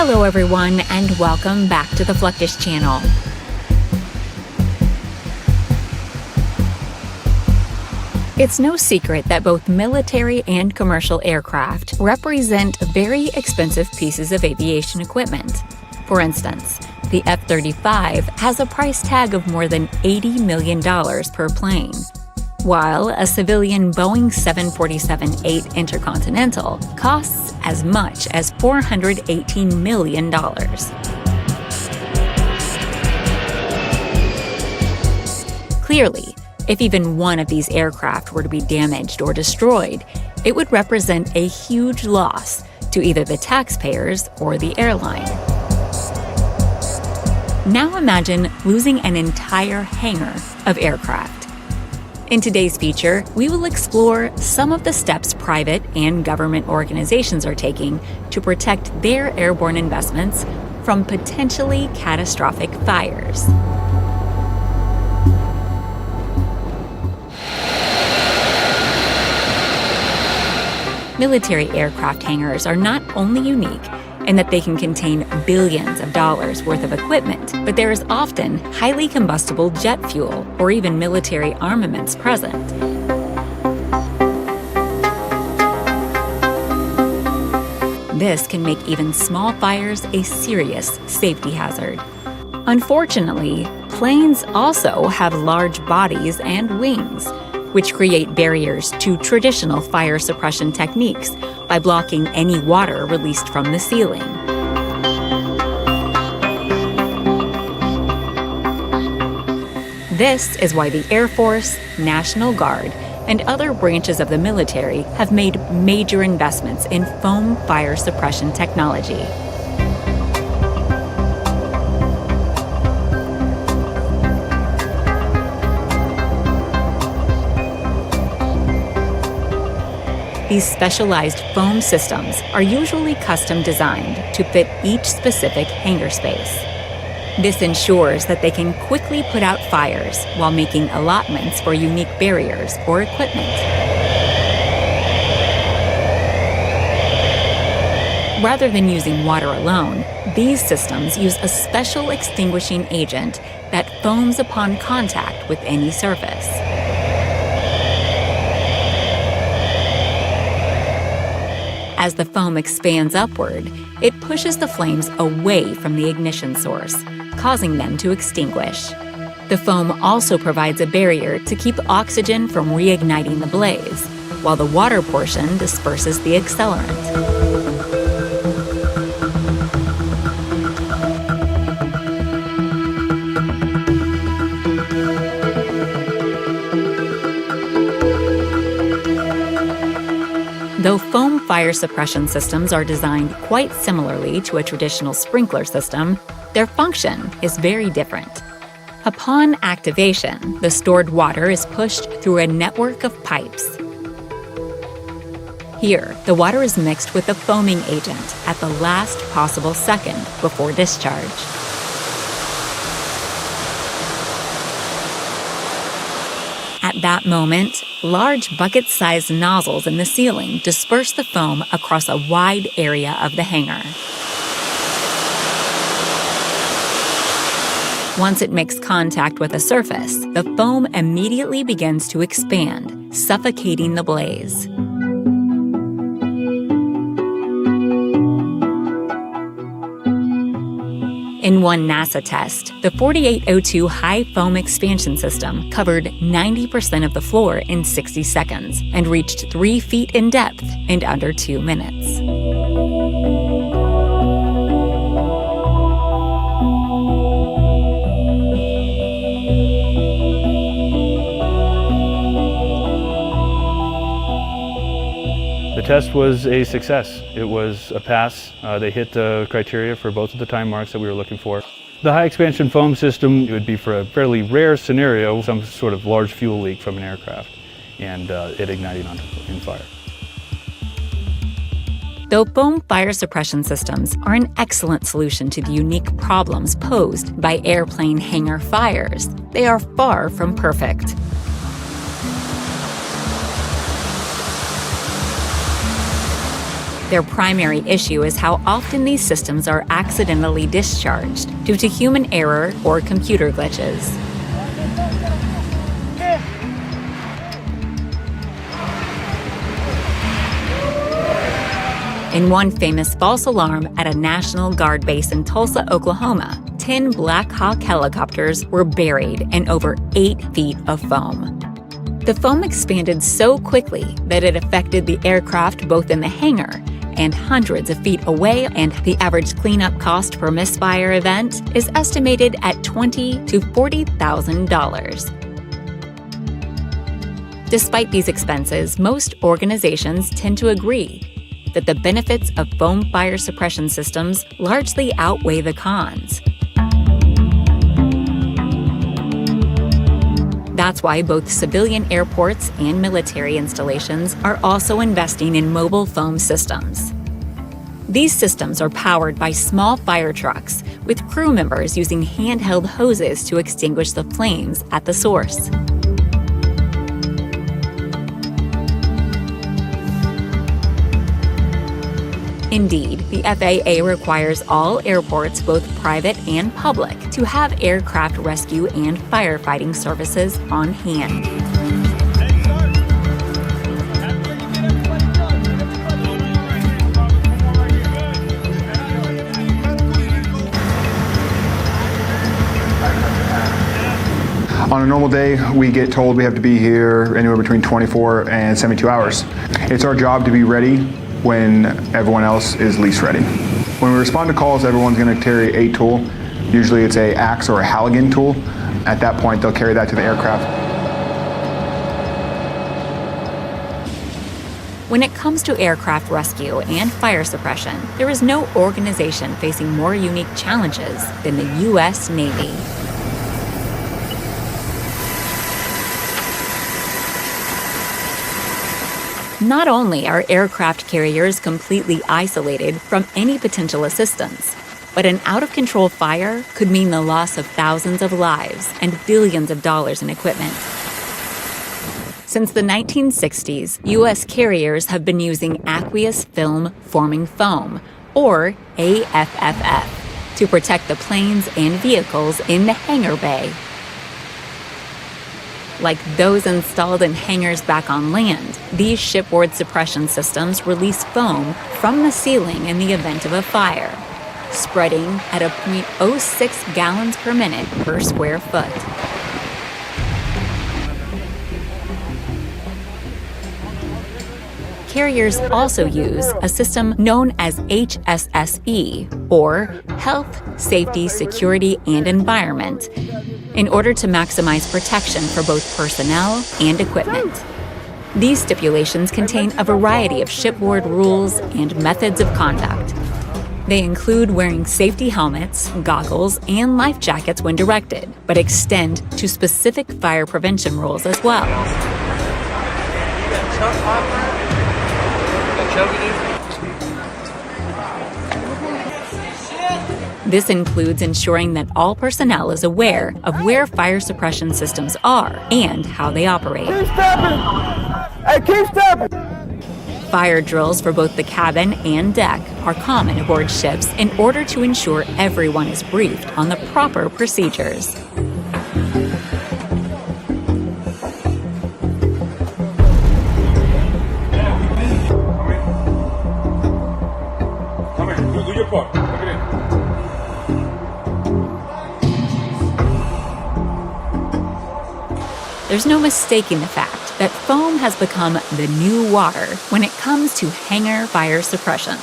Hello everyone, and welcome back to the Fluctus channel. It's no secret that both military and commercial aircraft represent very expensive pieces of aviation equipment. For instance, the F-35 has a price tag of more than $80 million per plane, while a civilian Boeing 747-8 Intercontinental costs as much as $418 million. Clearly, if even one of these aircraft were to be damaged or destroyed, it would represent a huge loss to either the taxpayers or the airline. Now imagine losing an entire hangar of aircraft. In today's feature, we will explore some of the steps private and government organizations are taking to protect their airborne investments from potentially catastrophic fires. Military aircraft hangars are not only unique in that they can contain billions of dollars worth of equipment, but there is often highly combustible jet fuel or even military armaments present. This can make even small fires a serious safety hazard. Unfortunately, planes also have large bodies and wings, which create barriers to traditional fire suppression techniques by blocking any water released from the ceiling. This is why the Air Force, National Guard, and other branches of the military have made major investments in foam fire suppression technology. These specialized foam systems are usually custom designed to fit each specific hangar space. This ensures that they can quickly put out fires while making allotments for unique barriers or equipment. Rather than using water alone, these systems use a special extinguishing agent that foams upon contact with any surface. As the foam expands upward, it pushes the flames away from the ignition source, causing them to extinguish. The foam also provides a barrier to keep oxygen from reigniting the blaze, while the water portion disperses the accelerant. Though foam fire suppression systems are designed quite similarly to a traditional sprinkler system, their function is very different. Upon activation, the stored water is pushed through a network of pipes. Here, the water is mixed with the foaming agent at the last possible second before discharge. At that moment, large bucket-sized nozzles in the ceiling disperse the foam across a wide area of the hangar. Once it makes contact with a surface, the foam immediately begins to expand, suffocating the blaze. In one NASA test, the 4802 high foam expansion system covered 90% of the floor in 60 seconds and reached 3 feet in depth in under 2 minutes. The test was a success. It was a pass. They hit the criteria for both of the time marks that we were looking for. The high expansion foam system, it would be for a fairly rare scenario, some sort of large fuel leak from an aircraft and it igniting in fire. Though foam fire suppression systems are an excellent solution to the unique problems posed by airplane hangar fires, they are far from perfect. Their primary issue is how often these systems are accidentally discharged due to human error or computer glitches. In one famous false alarm at a National Guard base in Tulsa, Oklahoma, 10 Black Hawk helicopters were buried in over 8 feet of foam. The foam expanded so quickly that it affected the aircraft both in the hangar and hundreds of feet away, and the average cleanup cost per misfire event is estimated at $20,000 to $40,000. Despite these expenses, most organizations tend to agree that the benefits of foam fire suppression systems largely outweigh the cons. That's why both civilian airports and military installations are also investing in mobile foam systems. These systems are powered by small fire trucks, with crew members using handheld hoses to extinguish the flames at the source. Indeed, the FAA requires all airports, both private and public, to have aircraft rescue and firefighting services on hand. On a normal day, we get told we have to be here anywhere between 24 and 72 hours. It's our job to be ready when everyone else is least ready. When we respond to calls, everyone's going to carry a tool. Usually it's an axe or a Halligan tool. At that point, they'll carry that to the aircraft. When it comes to aircraft rescue and fire suppression, there is no organization facing more unique challenges than the U.S. Navy. Not only are aircraft carriers completely isolated from any potential assistance, but an out-of-control fire could mean the loss of thousands of lives and billions of dollars in equipment. Since the 1960s, U.S. carriers have been using aqueous film forming foam, or AFFF, to protect the planes and vehicles in the hangar bay. Like those installed in hangars back on land, these shipboard suppression systems release foam from the ceiling in the event of a fire, spreading at a 0.06 gallons per minute per square foot. Carriers also use a system known as HSSE, or Health, Safety, Security, and Environment, in order to maximize protection for both personnel and equipment. These stipulations contain a variety of shipboard rules and methods of conduct. They include wearing safety helmets, goggles, and life jackets when directed, but extend to specific fire prevention rules as well. This includes ensuring that all personnel is aware of where fire suppression systems are and how they operate. Keep stepping! Hey, keep stepping! Fire drills for both the cabin and deck are common aboard ships in order to ensure everyone is briefed on the proper procedures. Come here, do your part. Look at it. There's no mistaking the fact that foam has become the new water when it comes to hangar fire suppressions.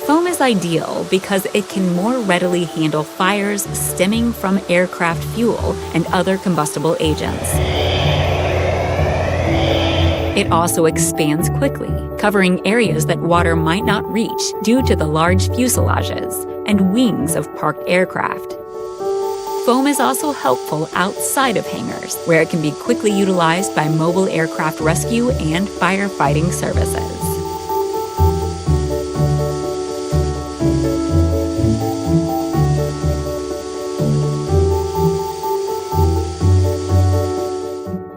Foam is ideal because it can more readily handle fires stemming from aircraft fuel and other combustible agents. It also expands quickly, covering areas that water might not reach due to the large fuselages and wings of parked aircraft. Foam is also helpful outside of hangars, where it can be quickly utilized by mobile aircraft rescue and firefighting services.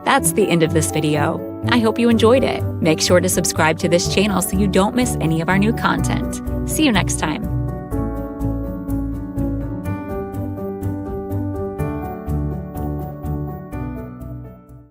That's the end of this video. I hope you enjoyed it. Make sure to subscribe to this channel so you don't miss any of our new content. See you next time.